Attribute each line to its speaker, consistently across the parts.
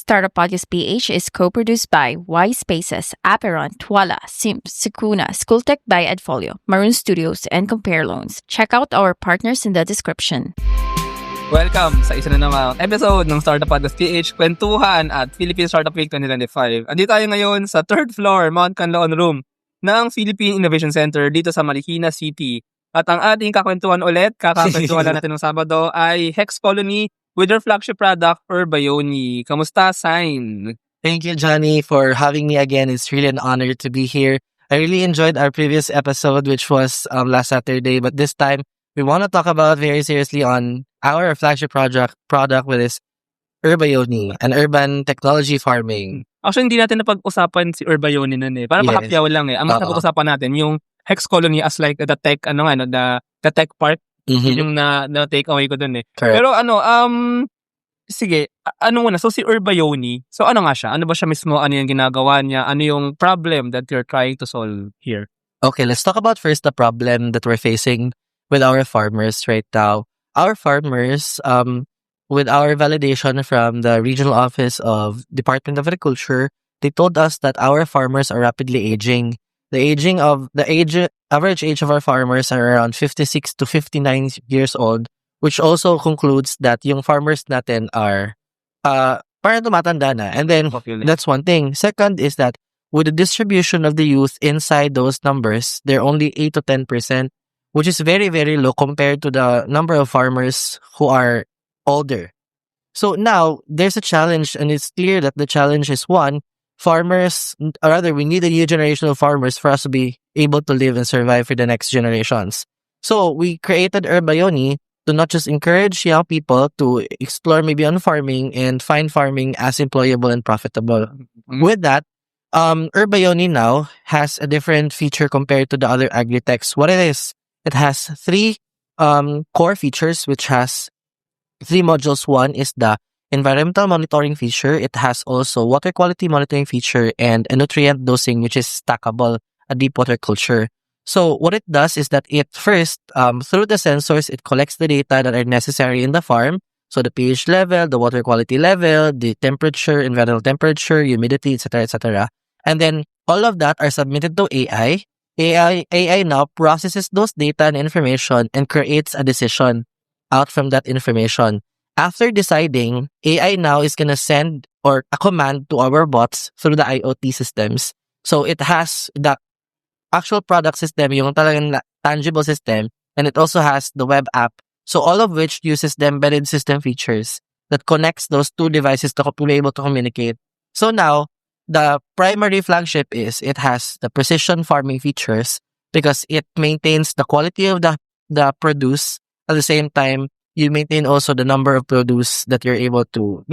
Speaker 1: Startup Podcast PH is co-produced by Y Spaces, Aperon, Twala, Sims, Sukuna, Schooltech by Edfolio, Maroon Studios, and Compare Loans. Check out our partners in the description.
Speaker 2: Welcome sa isa na namang episode ng Startup Podcast PH, kwentuhan at Philippine Startup Week 2025. Andito tayo ngayon sa 3rd floor, Mount Canlaon Room ng Philippine Innovation Center dito sa Marikina City. At ang ating kakwentuhan ulit, kakakwentuhan lang natin ng Sabado ay Hex Colony with their flagship product, Urbayoni. Kamusta, Sign?
Speaker 3: Thank you, Johnny, for having me again. It's really an honor to be here. I really enjoyed our previous episode, which was last Saturday, but this time we want to talk about very seriously on our flagship product with this Urbayoni, an urban technology farming.
Speaker 2: Actually, hindi natin napag-usapan si Urbayoni nun eh. Parang pakapyaw lang eh. Ang mas napag-usapan natin, yung Hex Colony as like the tech, the tech park.
Speaker 3: Mm-hmm.
Speaker 2: Yung na-take away ko dun eh.
Speaker 3: Correct.
Speaker 2: Pero sige, ano muna? So si Urbayoni, so ano nga siya? Ano ba siya mismo? Ano yung ginagawa niya? Ano yung problem that you're trying to solve here?
Speaker 3: Okay, let's talk about first the problem that we're facing with our farmers right now. Our farmers, with our validation from the regional office of Department of Agriculture, they told us that our farmers are rapidly aging. Average age of our farmers are around 56 to 59 years old, which also concludes that yung farmers natin are parang tumatanda na. And then, that's one thing. Second is that with the distribution of the youth inside those numbers, they're only 8 to 10%, which is very, very low compared to the number of farmers who are older. So now, there's a challenge, and it's clear that the challenge is one, we need a new generation of farmers for us to be able to live and survive for the next generations. So we created Urbayoni to not just encourage young people to explore maybe on farming and find farming as employable and profitable. Mm-hmm. With that, Urbayoni now has a different feature compared to the other agri-techs. What it is, it has 3 core features, which has 3 modules. One is the environmental monitoring feature. It has also water quality monitoring feature and a nutrient dosing, which is stackable, a deep water culture. So what it does is that it first, through the sensors, it collects the data that are necessary in the farm. So the pH level, the water quality level, the temperature, environmental temperature, humidity, etc., etc. And then all of that are submitted to AI. AI now processes those data and information and creates a decision out from that information. After deciding, AI now is going to send or a command to our bots through the IoT systems. So it has the actual product system, yung talagang tangible system, and it also has the web app. So all of which uses the embedded system features that connects those 2 devices to be able to communicate. So now, the primary flagship is it has the precision farming features because it maintains the quality of the produce. At the same time, you maintain also the number of produce that you're able to,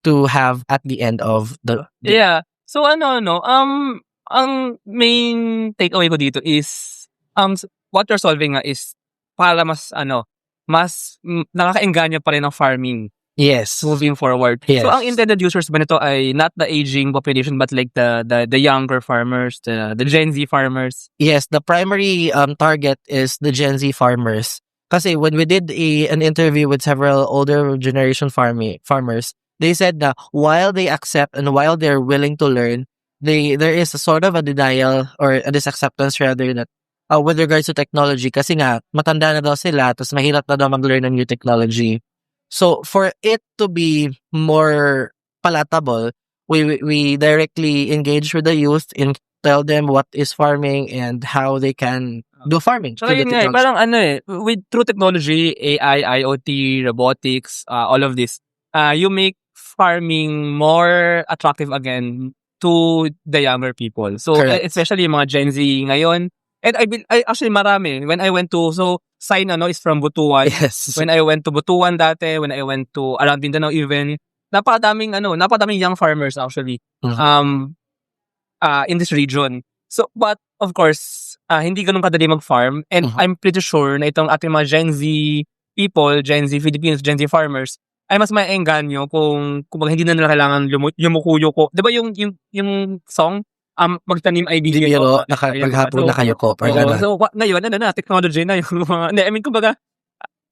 Speaker 3: to have at the end of the day.
Speaker 2: Yeah. So ang main takeaway ko dito is what you're solving is para mas nakakaengganyo pa rin ang farming.
Speaker 3: Yes.
Speaker 2: Moving forward.
Speaker 3: Yes.
Speaker 2: So ang intended users ba nito ay not the aging population but like the younger farmers, the Gen Z farmers?
Speaker 3: Yes, the primary target is the Gen Z farmers. Kasi when we did an interview with several older generation farmers, they said that while they accept and while they're willing to learn, there is a sort of a denial or a disacceptance rather that with regards to technology. Kasi nga, matanda na daw sila, tapos mahirap na daw mag-learn ng new technology. So for it to be more palatable, we directly engage with the youth and tell them what is farming and how they can do farming.
Speaker 2: So yun nga, parang with through technology, AI, IoT, robotics, all of this, you make farming more attractive again to the younger people. So especially yung mga Gen Z ngayon. And I actually marami. When I went to, Sign is from Butuan.
Speaker 3: Yes.
Speaker 2: When I went to Butuan dati, when I went to around Mindanao even, napakadaming young farmers actually.
Speaker 3: Mm-hmm.
Speaker 2: In this region. So, but of course, hindi ganun kadali mag-farm. And I'm pretty sure na itong ating mga Gen Z people, Gen Z Filipinos, Gen Z farmers, ay mas maengganyo kung hindi na nila kailangan yumuko-yuko. Diba yung song? Magtanim ay bibiro.
Speaker 3: Maghapon na kayo ko.
Speaker 2: So, ngayon, technology na yung mga, I mean, kumbaga,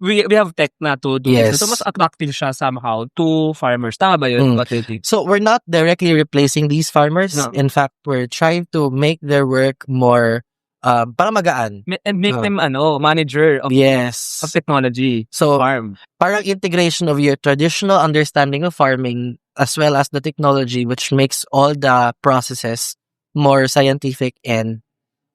Speaker 2: we have tech na to do
Speaker 3: Yes.
Speaker 2: this. So, mas attractive siya somehow to farmers. Tama ba yun?
Speaker 3: Mm.
Speaker 2: What do you think?
Speaker 3: So we're not directly replacing these farmers.
Speaker 2: No.
Speaker 3: In fact, we're trying to make their work more parang magaan.
Speaker 2: And make
Speaker 3: Oh.
Speaker 2: them, manager of
Speaker 3: Yes.
Speaker 2: technology.
Speaker 3: So
Speaker 2: Farm.
Speaker 3: parang integration of your traditional understanding of farming as well as the technology, which makes all the processes more scientific and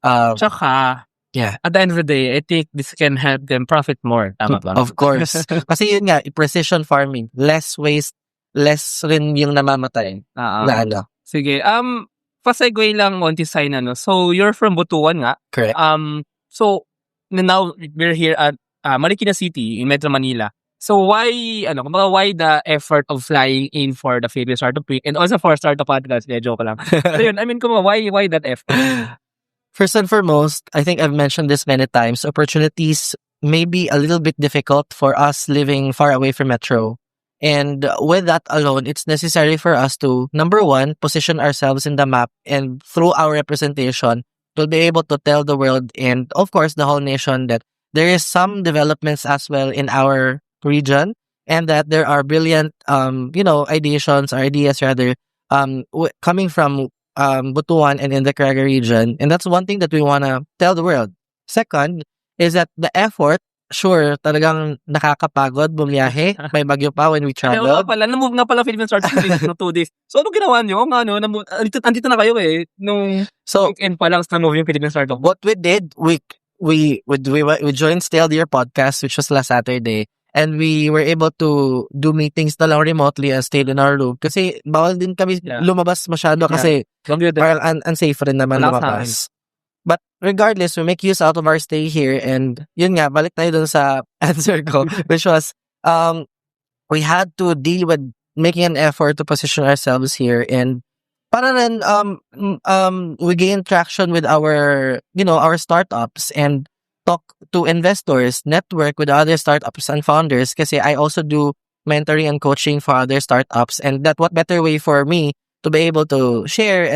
Speaker 2: Tsaka,
Speaker 3: yeah.
Speaker 2: at the end of the day, I think this can help them profit more. Tama ba?
Speaker 3: Of course. Kasi yun nga, precision farming, less waste, less rin yung namamatay
Speaker 2: Oo.
Speaker 3: na ano.
Speaker 2: Sige. Pa-segue lang onti sign So, you're from Butuan nga.
Speaker 3: Correct.
Speaker 2: So, now we're here at Marikina City in Metro Manila. So, why the effort of flying in for the Philippine Startup Week and also for Startup Podcast? Joke lang. So, yun, I mean, why that effort?
Speaker 3: First and foremost, I think I've mentioned this many times, opportunities may be a little bit difficult for us living far away from Metro. And with that alone, it's necessary for us to, number one, position ourselves in the map, and through our representation, we'll be able to tell the world and, of course, the whole nation that there is some developments as well in our region, and that there are brilliant, ideas rather, coming from Butuan and in the Caraga region. And that's one thing that we want to tell the world. Second is that the effort, sure, talagang nakakapagod bumiyahe. May bagyo pa when we
Speaker 2: Kaya nga
Speaker 3: traveled.
Speaker 2: pala, na-move nga pala Philippine Startup Week no 2 days. So, ano ginawa nyo? Andito na kayo nung
Speaker 3: So
Speaker 2: weekend pa lang na-move yung Philippine Startup Week.
Speaker 3: what we did, we joined Still Dear podcast, which was last Saturday, and we were able to do meetings na lang remotely and stayed in our room. Kasi bawal din kami
Speaker 2: Yeah.
Speaker 3: lumabas masyado kasi parang unsafe rin naman
Speaker 2: Wala sa
Speaker 3: lumabas. But regardless, we make use out of our stay here, and yun nga, balik tayo dun sa answer ko, which was, we had to deal with making an effort to position ourselves here, and para rin, we gain traction with our startups and talk to investors, network with other startups and founders, kasi I also do mentoring and coaching for other startups, and that what better way for me to be able to share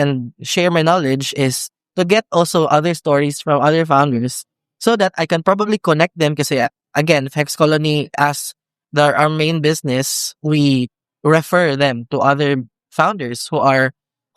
Speaker 3: my knowledge is to get also other stories from other founders so that I can probably connect them, kasi again, Fex Colony, as our main business, we refer them to other founders who are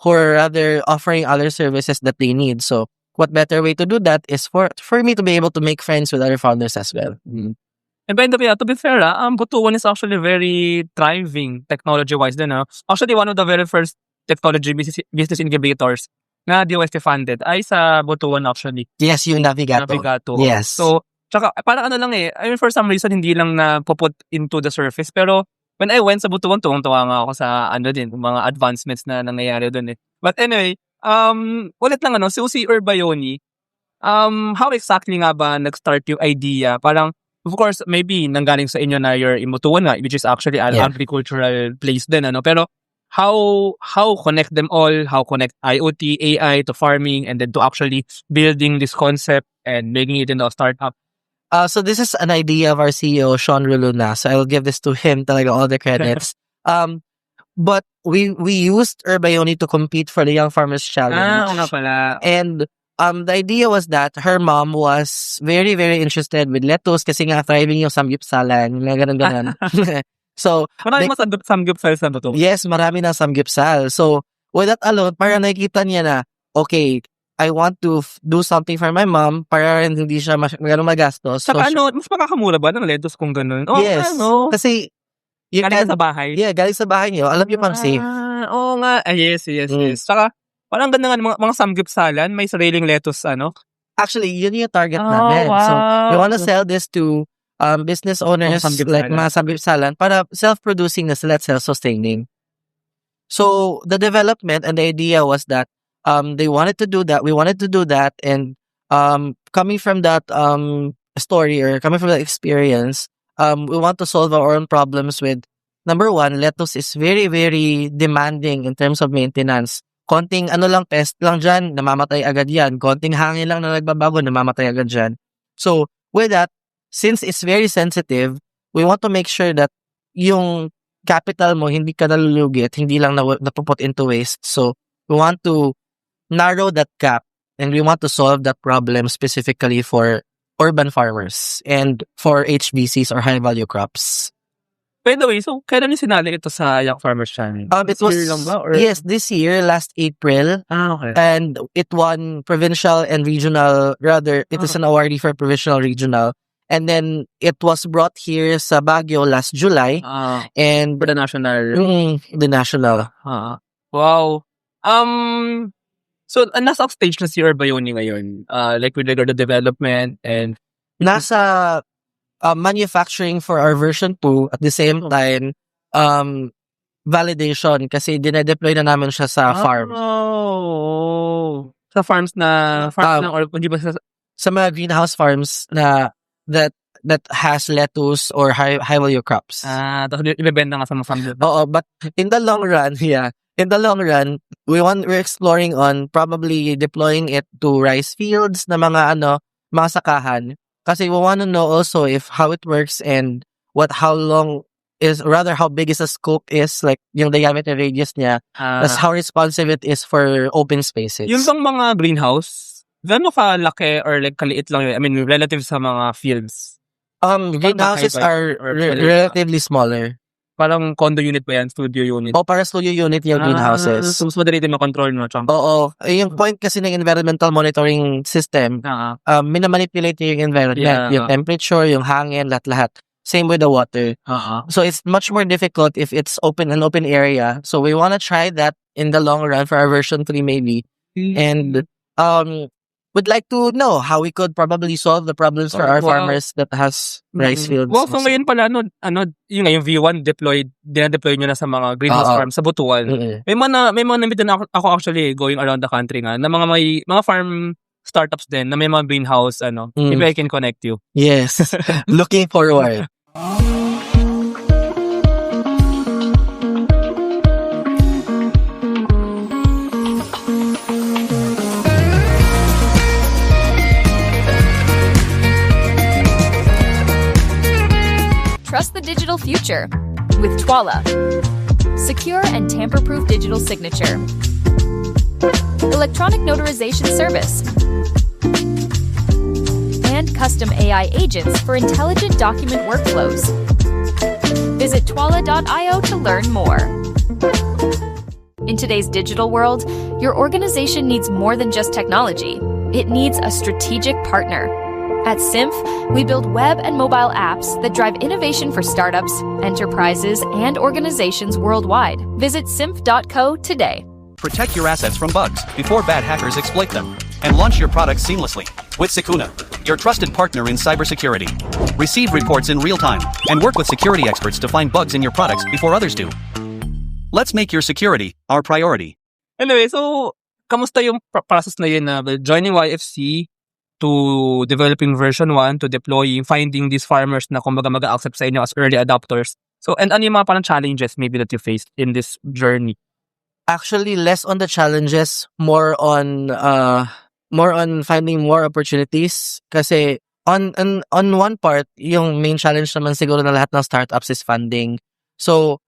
Speaker 3: rather offering other services that they need. So what better way to do that is for me to be able to make friends with other founders as well.
Speaker 2: And by the way, to be fair, Butuan is actually very thriving technology-wise din. Actually, one of the very first technology business incubators na DOST funded ay sa Butuan actually.
Speaker 3: Yes, yung Navigato.
Speaker 2: Navigato.
Speaker 3: Yes.
Speaker 2: So, tsaka parang I mean, for some reason, hindi lang na puput into the surface. Pero, when I went sa Butuan, tuwang-tuwa nga ako sa mga advancements na nangyayari dun But anyway, ulit lang si Urbayoni, how exactly nga ba nag-start yung idea? Parang, of course, maybe nanggaling sa inyo na you're in Butuan na, which is actually an agricultural place din, pero how connect them all, how connect IoT, AI to farming, and then to actually building this concept and making it into a startup?
Speaker 3: So this is an idea of our CEO, Sean Ruluna. So I'll give this to him, talaga all the credits. But we used Urbayoni to compete for the Young Farmers Challenge.
Speaker 2: Nga pala.
Speaker 3: And the idea was that her mom was very, very interested with lettuce kasi nga thriving yung samgyupsalan, ganun. So,
Speaker 2: Marami mga samgyupsal sa Butuan.
Speaker 3: yes, marami na samgyupsal. So, with that alone, parang nakikita niya na, okay, I want to do something for my mom para rin hindi siya gano'ng magastos.
Speaker 2: Saka mas makakamura ba ng lettuce kung ganun?
Speaker 3: Yes. Kasi,
Speaker 2: galing sa bahay.
Speaker 3: Yeah, galing sa bahay niyo. Alam niyo parang safe.
Speaker 2: Oo nga. Yes. Saka, parang ganda nga mga samgyupsalan, may sariling lettuce,
Speaker 3: Actually, yun yung target namin.
Speaker 2: wow.
Speaker 3: So, we want to sell this to business owners like mga samgyupsalan para self-producing na sila at self-sustaining. So, the development and the idea was that they wanted to do that, we wanted to do that, and coming from that story or coming from that experience, we want to solve our own problems with, number one, lettuce is very, very demanding in terms of maintenance. Konting pest lang dyan, namamatay agad yan. Konting hangin lang na nagbabago, namamatay agad dyan. So, with that, since it's very sensitive, we want to make sure that yung capital mo, hindi ka nalulugi at hindi lang napuput into waste. So, we want to narrow that gap and we want to solve that problem specifically for urban farmers and for HVCs or high value crops.
Speaker 2: By the way, so kailan niyo sinali ito sa Young Farmers Channel?
Speaker 3: It was
Speaker 2: Year lang ba? Or...
Speaker 3: yes, this year, last April,
Speaker 2: okay.
Speaker 3: and it won provincial and regional. Rather, it is an awardee for provincial regional, and then it was brought here sa Baguio last July, and
Speaker 2: For the national.
Speaker 3: the national.
Speaker 2: Wow. So, nasa stage na si Urbayoni ngayon? Like with regard to development and...
Speaker 3: Nasa manufacturing for our version 2 at the same time validation kasi dinedeploy na namin siya sa farm.
Speaker 2: Oh. Sa farms na or hindi ba
Speaker 3: sa mga greenhouse farms na that has lettuce or high value crops.
Speaker 2: Tapos ibebenta nga sa mga farms.
Speaker 3: Oo, but in the long run, we're exploring on probably deploying it to rice fields na mga mga sakahan. Kasi we want to know also if how it works and how big is the scope is, like yung diameter radius niya, that's how responsive it is for open spaces.
Speaker 2: Yung bang mga greenhouse, gano'n kalaki or like kaliit lang yun? I mean, relative sa mga fields?
Speaker 3: Greenhouses are relatively smaller.
Speaker 2: Parang condo unit ba yan? Studio unit?
Speaker 3: O, para studio unit yung greenhouses.
Speaker 2: So, mas madali din makontrol, no?
Speaker 3: Oo. Yung point kasi ng environmental monitoring system, minamanipulate yung environment, yung temperature, yung hangin, lahat-lahat. Same with the water. So, it's much more difficult if it's an open area. So, we want to try that in the long run for our version 3 maybe. And, would like to know how we could probably solve the problems for our farmers that has rice fields.
Speaker 2: Well, so ngayon pala, yung V1 dinadeploy nyo na sa mga greenhouse farms sa Butuan. May mga namitan ako actually going around the country nga, na mga farm startups din, na may mga greenhouse, maybe I can connect you.
Speaker 3: Yes. Looking forward.
Speaker 4: Trust the digital future with Twala. Secure and tamper-proof digital signature. Electronic notarization service. And custom AI agents for intelligent document workflows. Visit twala.io to learn more. In today's digital world, your organization needs more than just technology. It needs a strategic partner. At Symph, we build web and mobile apps that drive innovation for startups, enterprises, and organizations worldwide. Visit symph.co today.
Speaker 5: Protect your assets from bugs before bad hackers exploit them. And launch your products seamlessly with Sukuna, your trusted partner in cybersecurity. Receive reports in real time and work with security experts to find bugs in your products before others do. Let's make your security our priority.
Speaker 2: Anyway, so, kamusta yung process na yun na joining YFC to developing version 1, to deploying, finding these farmers na kumbaga mag-accept sa inyo as early adopters. So, and ano yung mga parang challenges maybe that you faced in this journey?
Speaker 3: Actually, less on the challenges, more on finding more opportunities. Kasi on one part, yung main challenge naman siguro na lahat ng startups is funding. So,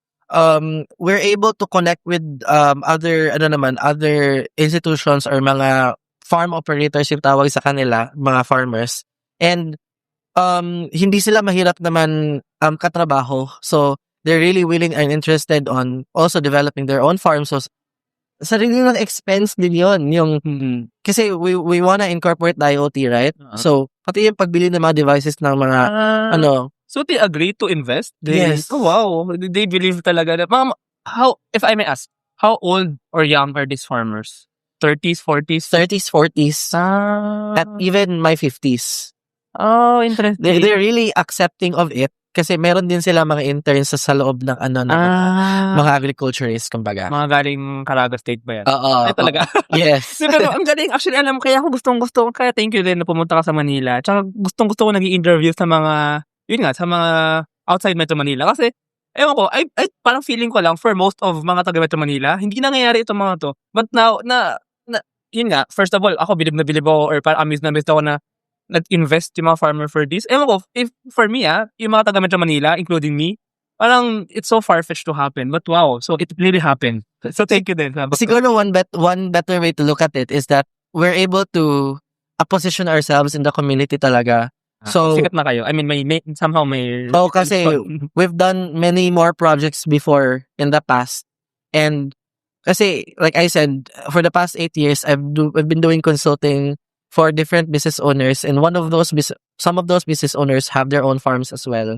Speaker 3: we're able to connect with other institutions or mga farm operators yung tawag sa kanila, mga farmers. And hindi sila mahirap naman katrabaho. So, they're really willing and interested on also developing their own farms. So, sarili ng expense din yun. Yung, kasi we wanna incorporate the IoT, right? So, pati yung pagbili ng mga devices ng mga,
Speaker 2: So, they agree to invest?
Speaker 3: Yes.
Speaker 2: Oh, wow. They believe talaga na, if I may ask, how old or young are these farmers? 30s, 40s?
Speaker 3: 30s, 40s. At even my 50s.
Speaker 2: Oh, interesting.
Speaker 3: They're really accepting of it. Kasi meron din sila mga interns sa loob ng mga agriculturists, kumbaga.
Speaker 2: Mga galing Caraga State ba yan?
Speaker 3: Oo.
Speaker 2: Ay, talaga?
Speaker 3: Yes.
Speaker 2: Pero ang galing, actually, alam, kaya ako gustong-gusto, kaya thank you din na pumunta ka sa Manila. Tsaka gustong-gusto ko nag-i-interview sa mga, sa mga outside Metro Manila. Kasi, ewan ko, I parang feeling ko lang, for most of mga taga Metro Manila, hindi nangyayari itong mga to. But now, first of all, ako bilib na bilib ako, or parang amazed ako na nag-invest yung mga farmer for this. Ewan ko, if for me, yung mga taga Metro Manila, including me, parang it's so far-fetched to happen. But wow, so it really happened. So thank you din.
Speaker 3: Siguro one better way to look at it is that we're able to position ourselves in the community talaga. So,
Speaker 2: sikat na kayo. I mean, may somehow may...
Speaker 3: oh, kasi we've done many more projects before in the past. And kasi, like I said, for the past 8 years, I've been doing consulting for different business owners. And some of those business owners have their own farms as well.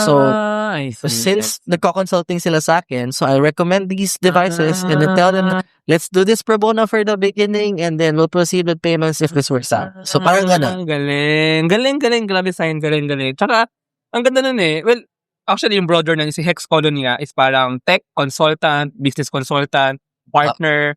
Speaker 3: So,
Speaker 2: I see.
Speaker 3: since nagko-consulting sila sa akin, so I recommend these devices and then tell them, let's do this pro bono for the beginning and then we'll proceed with payments if this works out. So, parang gano'n.
Speaker 2: Galing. Grabe sign, galing. Tsaka, ang ganda nun eh. Well, actually, yung broader na si Hex Colony nga is parang tech consultant, business consultant, partner,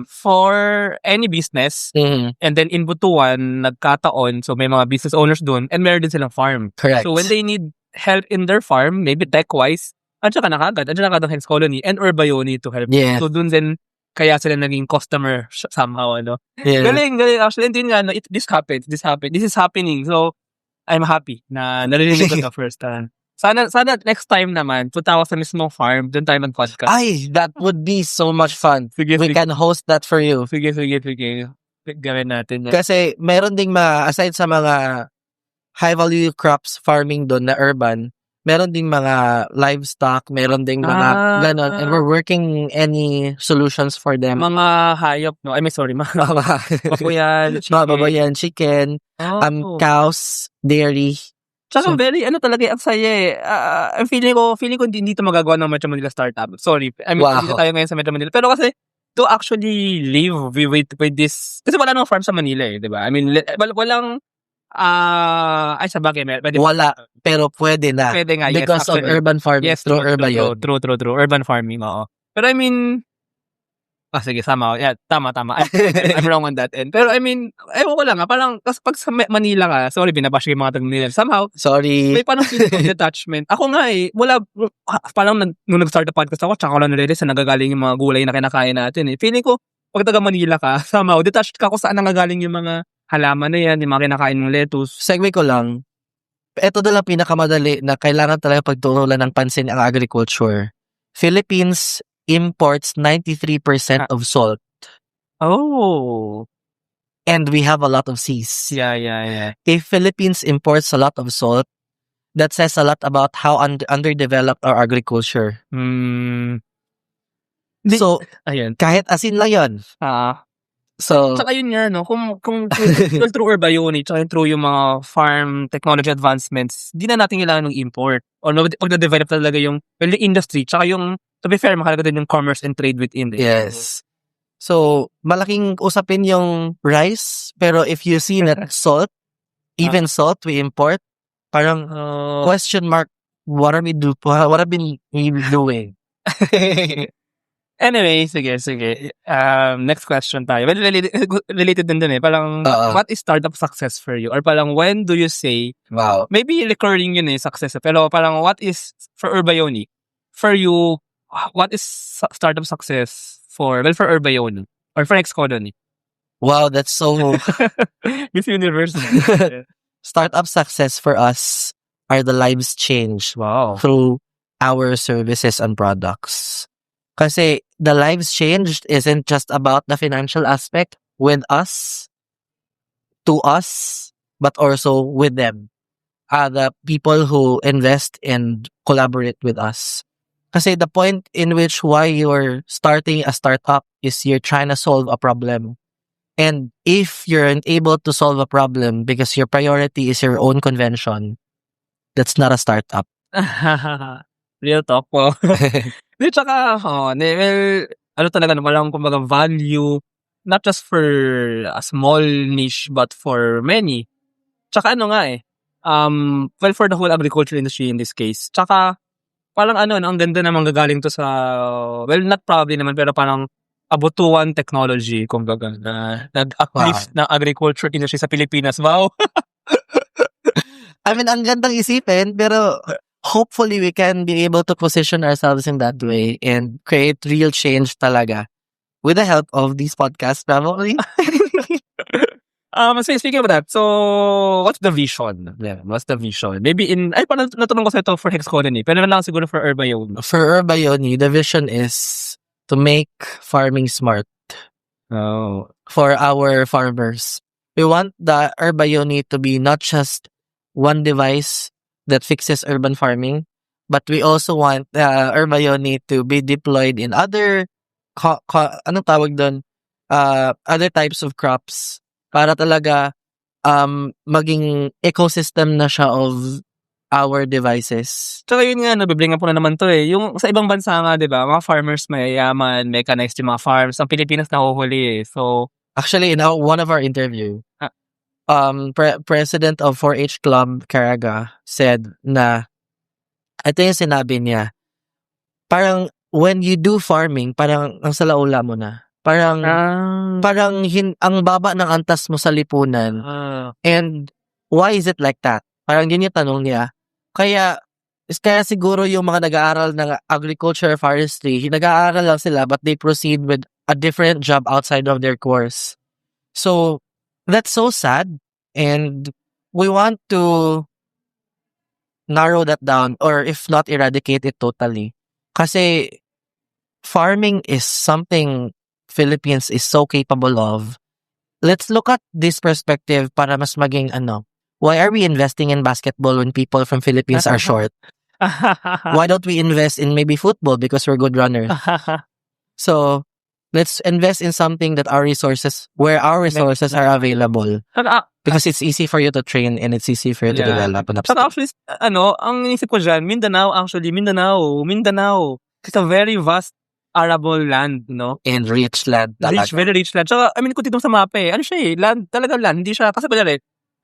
Speaker 2: for any business.
Speaker 3: Mhm.
Speaker 2: And then in Butuan, nagkataon, so may mga business owners dun, and meron din silang farm.
Speaker 3: Correct.
Speaker 2: So when they need help in their farm, maybe tech-wise, andyan na kagad ang Hex Colony and Urbayoni to help.
Speaker 3: Yeah.
Speaker 2: So dun din, kaya sila naging customer somehow, ano.
Speaker 3: Yeah.
Speaker 2: Galing. Actually, hindi nga, no, this is happening. So, I'm happy na narinig ko na first time. Sana next time naman, punta ako sa mismong farm, dun tayo mag-podcast.
Speaker 3: Ay, that would be so much fun.
Speaker 2: Sige.
Speaker 3: We can host that for you.
Speaker 2: Sige. Gawin natin yan.
Speaker 3: Kasi meron ding aside sa mga high-value crops farming doon na urban, meron ding mga livestock, meron ding mga ganon. And we're working any solutions for them.
Speaker 2: Mga hayop, no? Mga baboyan, chicken.
Speaker 3: Mga baboyan, chicken, cows, dairy.
Speaker 2: Tsaka talaga, ang saya eh. Ang feeling ko hindi ito magagawa ng Metro Manila startup. Sorry. I mean, hindi tayo ngayon sa Metro Manila. Pero kasi, to actually live with this, kasi wala namang farm sa Manila eh, di ba? I mean, walang, sa bagay,
Speaker 3: wala, pero pwede na.
Speaker 2: Pwede nga, yes.
Speaker 3: Because of urban farming.
Speaker 2: Yes, true. Urban farming, oo. Pero I mean, sige, sama. Yeah, tama. I'm wrong on that end. Pero I mean, ewan ko lang parang, pag sa Manila ka, sorry, binabash yung mga taga-Manila. Somehow,
Speaker 3: sorry.
Speaker 2: may parang feeling of detachment. Ako nga parang nung nag-start the podcast ako, tsaka ko lang nalilisa, nagagaling yung mga gulay na kinakain natin eh. Feeling ko, pag taga-Manila ka, somehow, detached ka kung saan nangagaling yung mga halaman na yan, yung mga kinakain ng lettuce.
Speaker 3: Segue ko lang, ito na lang pinakamadali na kailangan talaga pagtutulan ng pansin ang agriculture. Philippines imports 93% of salt.
Speaker 2: Oh.
Speaker 3: And we have a lot of seas.
Speaker 2: Yeah.
Speaker 3: If Philippines imports a lot of salt, that says a lot about how underdeveloped our agriculture. So,
Speaker 2: ayun.
Speaker 3: Kahit asin lang yun. So,
Speaker 2: tsaka yun nga, no? Kung through Urbayoni, tsaka through yung mga farm technology advancements, di na natin kailangan ng import. Or pag na-develop talaga yung industry, tsaka yung, to be fair, makalaga din yung commerce and trade within it.
Speaker 3: Yes. So, malaking usapin yung rice, pero if you see that salt, even salt we import, parang question mark, what have we doing?
Speaker 2: Anyway, sige. Next question tayo. Well, related din dun eh. Parang, what is startup success for you? Or parang, when do you say,
Speaker 3: wow,
Speaker 2: maybe recurring yun eh, success. Pero parang, what is, for Urbayoni, for you, what is startup success for Urbayoni? Or for Hex Colony?
Speaker 3: Wow, that's so...
Speaker 2: Miss Universe.
Speaker 3: Startup success for us are the lives changed through our services and products. Kasi the lives changed isn't just about the financial aspect with us, to us, but also with them. The people who invest and collaborate with us. Kasi the point in which why you're starting a startup is you're trying to solve a problem. And if you're unable to solve a problem because your priority is your own convention, that's not a startup.
Speaker 2: Real talk po. Di, tsaka, talaga, walang kumbaga value, not just for a small niche, but for many. Tsaka for the whole agriculture industry in this case. Tsaka, parang ang ganda namang gagaling to sa, not probably naman, pero parang Butuan technology, kumbaga, na nag-uplift ng agriculture industry sa Pilipinas. Wow!
Speaker 3: I mean, ang gandang isipin, pero hopefully we can be able to position ourselves in that way and create real change talaga with the help of these podcasts, probably.
Speaker 2: So speaking of that, so what's the vision? Yeah, what's the vision? Maybe parang natanong ko sa ito for Hex Colony, pero lang siguro for Urbayoni.
Speaker 3: For Urbayoni, the vision is to make farming smart.
Speaker 2: Oh.
Speaker 3: For our farmers. We want the Urbayoni to be not just one device that fixes urban farming, but we also want Urbayoni to be deployed in other anong tawag doon? Other types of crops para talaga maging ecosystem na siya of our devices.
Speaker 2: Tsaka yun nga, nabibringan po na naman to eh. Yung sa ibang bansa nga, di ba, mga farmers mayayaman, mechanized yung mga farms. Ang Pilipinas nahuhuli eh. So,
Speaker 3: Actually, in one of our interview,
Speaker 2: Ah.
Speaker 3: President of 4-H Club Caraga said na, ito yung sinabi niya, parang when you do farming, parang ang salaula mo na. Parang ang baba ng antas mo sa lipunan. And why is it like that? Parang yun yung tanong niya. Kaya siguro yung mga nag-aaral ng agriculture, forestry, nag-aaral lang sila but they proceed with a different job outside of their course. So, that's so sad. And we want to narrow that down or if not eradicate it totally. Kasi farming is something Philippines is so capable of. Let's look at this perspective para mas maging why are we investing in basketball when people from Philippines are short? Why don't we invest in maybe football because we're good runners? So, let's invest in something that where our resources are available. Because it's easy for you to train and it's easy for you to develop.
Speaker 2: Saka actually, ang inisip ko dyan, Mindanao. It's a very vast arable land, no?
Speaker 3: And rich land.
Speaker 2: Very rich land. Tsaka, kung titignan sa mapa eh, ano siya eh, land, talaga land. Hindi siya, kasi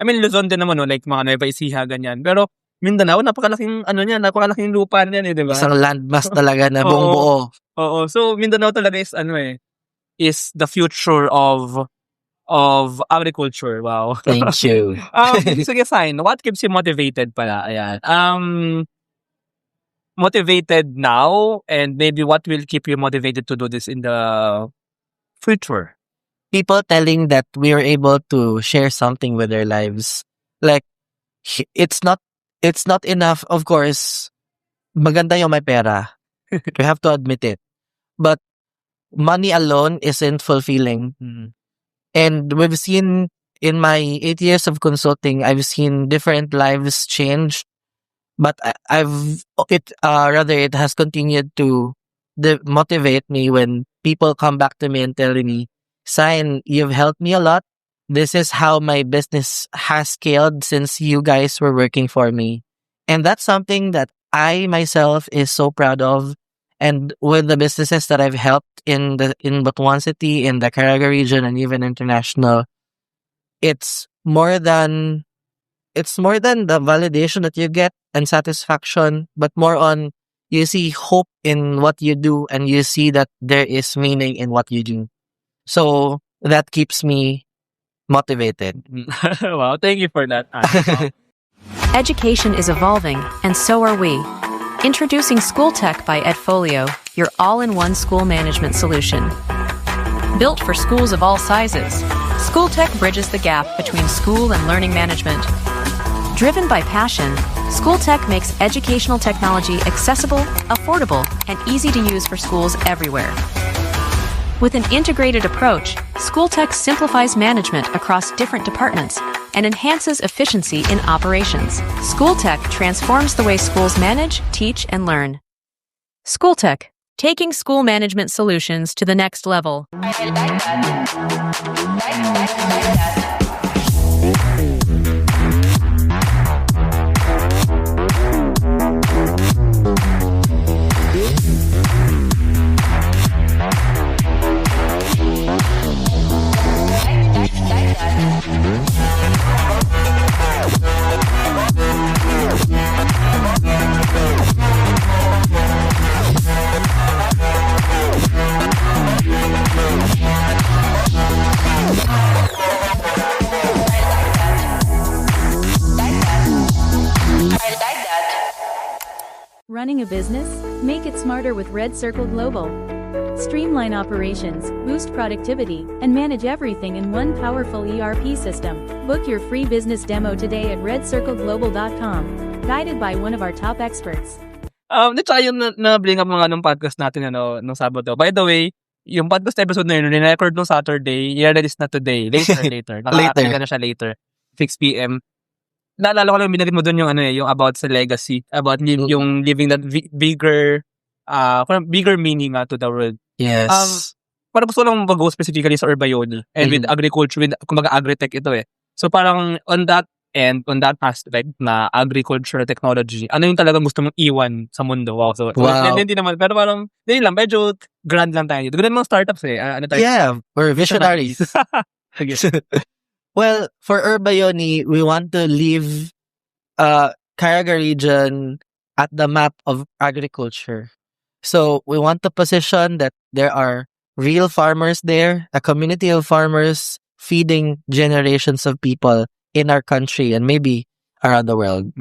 Speaker 2: Luzon din naman, no? Like mga Nueva Ecija, ganyan. Pero, Mindanao, napakalaking lupa niyan eh, di ba?
Speaker 3: Isang landmass talaga na buong buo.
Speaker 2: Oo. So, Mindanao talaga is the future of agriculture. Wow.
Speaker 3: Thank you.
Speaker 2: Sige, fine. What keeps you motivated pala? Ayan. Motivated now and maybe what will keep you motivated to do this in the future?
Speaker 3: People telling that we are able to share something with their lives. Like, it's not enough, of course, maganda yung may pera. We have to admit it. But money alone isn't fulfilling. And we've seen in my 8 years of consulting, I've seen different lives change. But it has continued to motivate me when people come back to me and tell me, Sign, you've helped me a lot. This is how my business has scaled since you guys were working for me. And that's something that I myself is so proud of. And with the businesses that I've helped in Butuan City, in the Caraga region, and even international, it's more than the validation that you get and satisfaction, but more on you see hope in what you do and you see that there is meaning in what you do. So that keeps me motivated.
Speaker 2: Wow, thank you for that.
Speaker 4: Education is evolving, and so are we. Introducing School Tech by Edfolio, your all-in-one school management solution. Built for schools of all sizes, School Tech bridges the gap between school and learning management. Driven by passion, School Tech makes educational technology accessible, affordable, and easy to use for schools everywhere. With an integrated approach, School Tech simplifies management across different departments and enhances efficiency in operations. School Tech transforms the way schools manage, teach, and learn. School Tech, taking school management solutions to the next level.
Speaker 6: Running a business? Make it smarter with Red Circle Global. Streamline operations, boost productivity, and manage everything in one powerful ERP system. Book your free business demo today at redcircleglobal.com, guided by one of our top experts.
Speaker 2: Tsaka yung na-bring up mga nung podcast natin nung Sabado. By the way, yung podcast episode na yun, record nung Saturday, i-release na today. Later. Nakakita na siya later. 6 p.m. Naalala ko lang, binanggit mo doon yung yung about sa legacy, about yung living that bigger meaning to the world.
Speaker 3: Yes.
Speaker 2: Parang gusto lang mag-go specifically sa Urbayoni and with agriculture, with kumbaga agritech ito eh. So parang on that aspect na agriculture technology, ano yung talagang gusto mong iwan sa mundo? Wow. So, hindi naman, pero parang, hindi lang, medyo grand lang tayo. Ganun mga startups eh.
Speaker 3: Yeah, we're visionaries. Well, for Urbayoni, we want to leave Caraga region at the map of agriculture. So we want to position that there are real farmers there, a community of farmers feeding generations of people in our country and maybe around the world.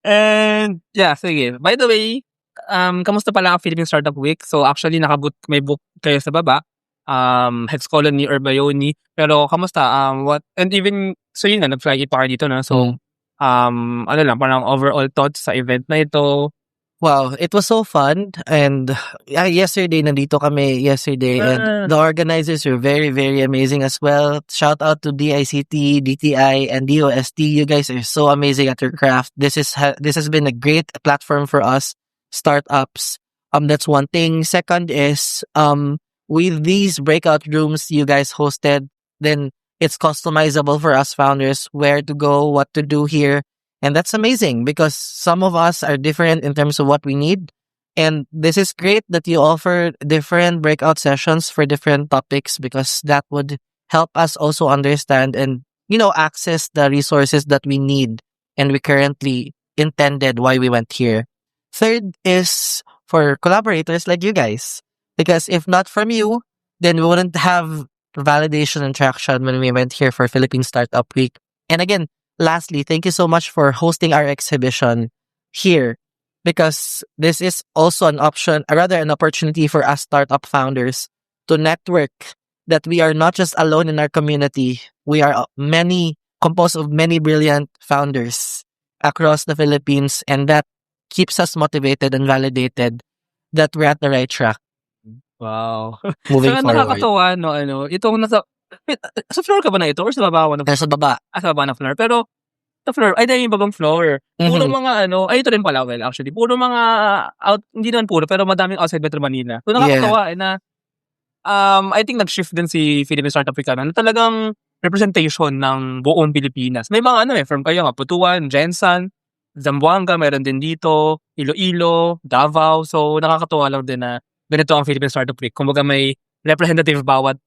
Speaker 2: And yeah, sige. By the way, kamusta pala ang Philippine Startup Week? So actually may book kayo sa baba. Hex Colony Urbayoni. Pero kamusta? And even so yun nga, nag-fly pa kayo dito na. So parang overall thoughts sa event na ito.
Speaker 3: Wow, it was so fun. And yesterday, nandito kami yesterday. And the organizers were very, very amazing as well. Shout out to DICT, DTI, and DOST. You guys are so amazing at your craft. This has been a great platform for us startups. That's one thing. Second is, with these breakout rooms you guys hosted, then it's customizable for us founders where to go, what to do here. And that's amazing because some of us are different in terms of what we need. And this is great that you offer different breakout sessions for different topics because that would help us also understand and, access the resources that we need and we currently intended why we went here. Third is for collaborators like you guys. Because if not from you, then we wouldn't have validation and traction when we went here for Philippine Startup Week. And again, lastly, thank you so much for hosting our exhibition here because this is also an opportunity for us startup founders to network that we are not just alone in our community. We are composed of many brilliant founders across the Philippines and that keeps us motivated and validated that we're at the right track.
Speaker 2: Wow.
Speaker 3: Moving
Speaker 2: so,
Speaker 3: forward.
Speaker 2: Nakakatawa, itong sa floor ka ba na ito or sa baba?
Speaker 3: Sa baba.
Speaker 2: Sa baba na floor. Pero, sa floor, yung babang floor. Puro mga ito rin pala, well, actually. Puro mga, hindi naman puro, pero madaming outside Metro Manila. So, nakakatawa, na, I think nag-shift din si Philippine Startup Week na talagang representation ng buong Pilipinas. May mga from kayo nga, Butuan, Jensen, Zamboanga, meron din dito, Iloilo, Davao. So, nakakatawa lang din na ganito ang Philippine Startup Week. Kumbaga may representative bawat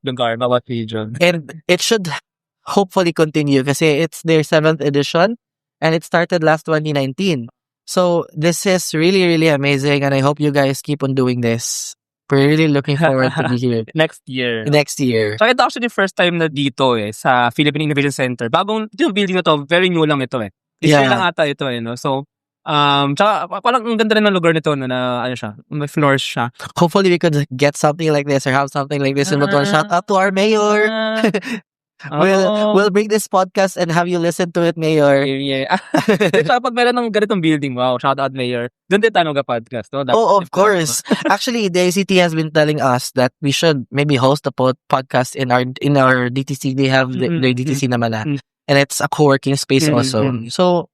Speaker 2: lugar, bawat region.
Speaker 3: And it should hopefully continue kasi it's their 7th edition and it started last 2019. So this is really, really amazing and I hope you guys keep on doing this. We're really looking forward to be here.
Speaker 2: Next year.
Speaker 3: So
Speaker 2: ito actually first time na dito sa Philippine Innovation Center. Yung building na to, very new lang ito This year lang ata ito So, tsaka parang ang ganda rin ng lugar nito na siya, may floors siya.
Speaker 3: Hopefully we could get something like this or have something like this in Butuan. Shout out to our mayor. We'll bring this podcast and have you listen to it, Mayor.
Speaker 2: Yeah. So, pag meron ng ganitong building, wow, shout out Mayor. Doon din tayo podcast. No?
Speaker 3: Of course. Actually, the ICT has been telling us that we should maybe host a podcast in our DTC. They have their DTC naman na. And it's a co-working space also. So,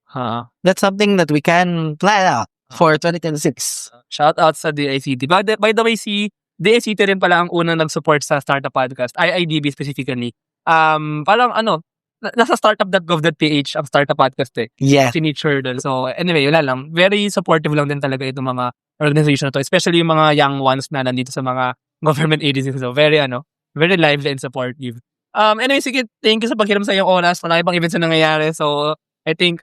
Speaker 3: that's something that we can plan out for 2026.
Speaker 2: Shout out sa DICT. By the way, si DICT rin pala ang unang nag-support sa Startup Podcast. IIDB specifically. Parang nasa startup.gov.ph ang Startup Podcast
Speaker 3: Yes.
Speaker 2: Signature doon. So, anyway, wala lang. Very supportive lang din talaga itong mga organization na to. Especially yung mga young ones na nandito sa mga government agencies. So, very lively and supportive. Anyway, sige, thank you sa paghiram sa iyong oras. Marami pang events na nangyayari. So, I think,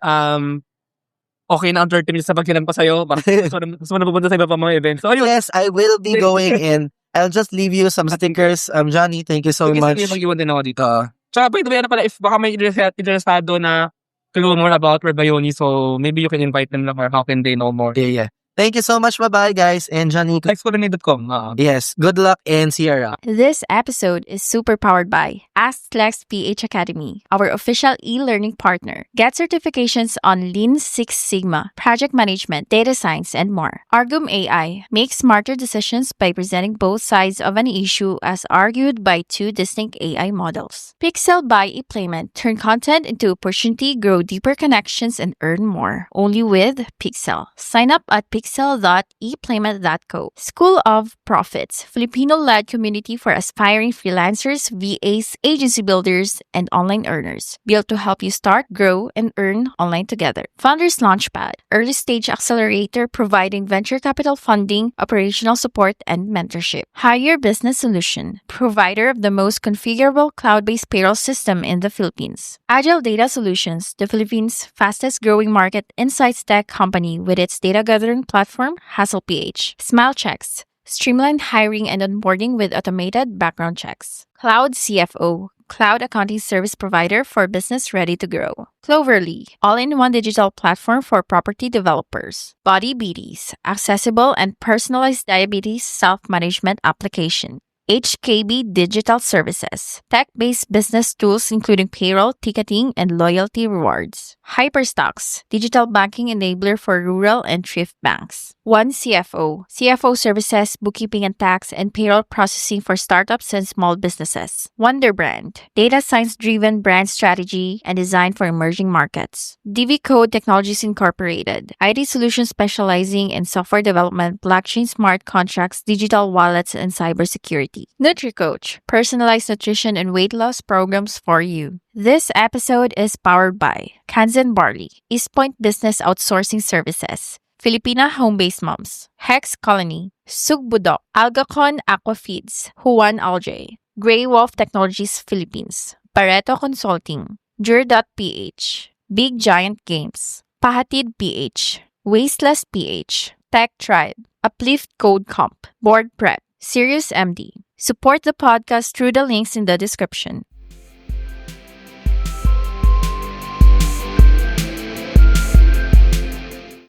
Speaker 2: okay na ang 30 minutes sa paghiram ko sa'yo. Gusto mo na pupunta sa iba pa mga events. So,
Speaker 3: yes, I will be going in. I'll just leave you some stickers. Johnny, thank you so much.
Speaker 2: Sige, mag-iwan din ako dito. Tsaka, by the way, pala, if baka may interesado na to know more about Urbayoni, so maybe you can invite them or how can they know more?
Speaker 3: Yeah. Thank you so much. Bye-bye, guys. And Johnny,
Speaker 2: Lexcolony.com.
Speaker 3: yes, good luck and Sierra.
Speaker 1: This episode is super powered by AskLex PH Academy, our official e-learning partner. Get certifications on Lean Six Sigma, project management, data science, and more. Argum AI makes smarter decisions by presenting both sides of an issue as argued by two distinct AI models. Pixel by ePlayment turn content into opportunity, grow deeper connections, and earn more. Only with Pixel. Sign up at pixel.eplayment.co. School of Profits, Filipino-led community for aspiring freelancers, VAs, agency builders, and online earners. Built to help you start, grow, and earn online together. Founders Launchpad, early stage accelerator providing venture capital funding, operational support, and mentorship. Hire Business Solution, provider of the most configurable cloud-based payroll system in the Philippines. Agile Data Solutions, the Philippines' fastest growing market insights tech company with its data gathering platform, HustlePH. SmileChecks, streamlined hiring and onboarding with automated background checks. Cloud CFO, cloud accounting service provider for business ready to grow. Cloverly, all-in-one digital platform for property developers. Body Beaties, accessible and personalized diabetes self-management application. HKB Digital Services, tech-based business tools including payroll, ticketing, and loyalty rewards. Hyperstocks, digital banking enabler for rural and thrift banks. One CFO, CFO services, bookkeeping and tax, and payroll processing for startups and small businesses. Wonder Brand, data science-driven brand strategy and design for emerging markets. DV Code Technologies Incorporated, IT solutions specializing in software development, blockchain smart contracts, digital wallets, and cybersecurity. NutriCoach, personalized nutrition and weight loss programs for you. This episode is powered by Kanzen Barley, East Point Business Outsourcing Services, Filipina Home-Based Moms, Hex Colony, Sugbudok, Algacon Aqua Feeds, Juan Alj, Grey Wolf Technologies Philippines, Pareto Consulting, Jur.ph, Big Giant Games, Pahatid PH, Wasteless PH, Tech Tribe, Uplift Code Comp, Board Prep, Sirius MD. Support the podcast through the links in the description.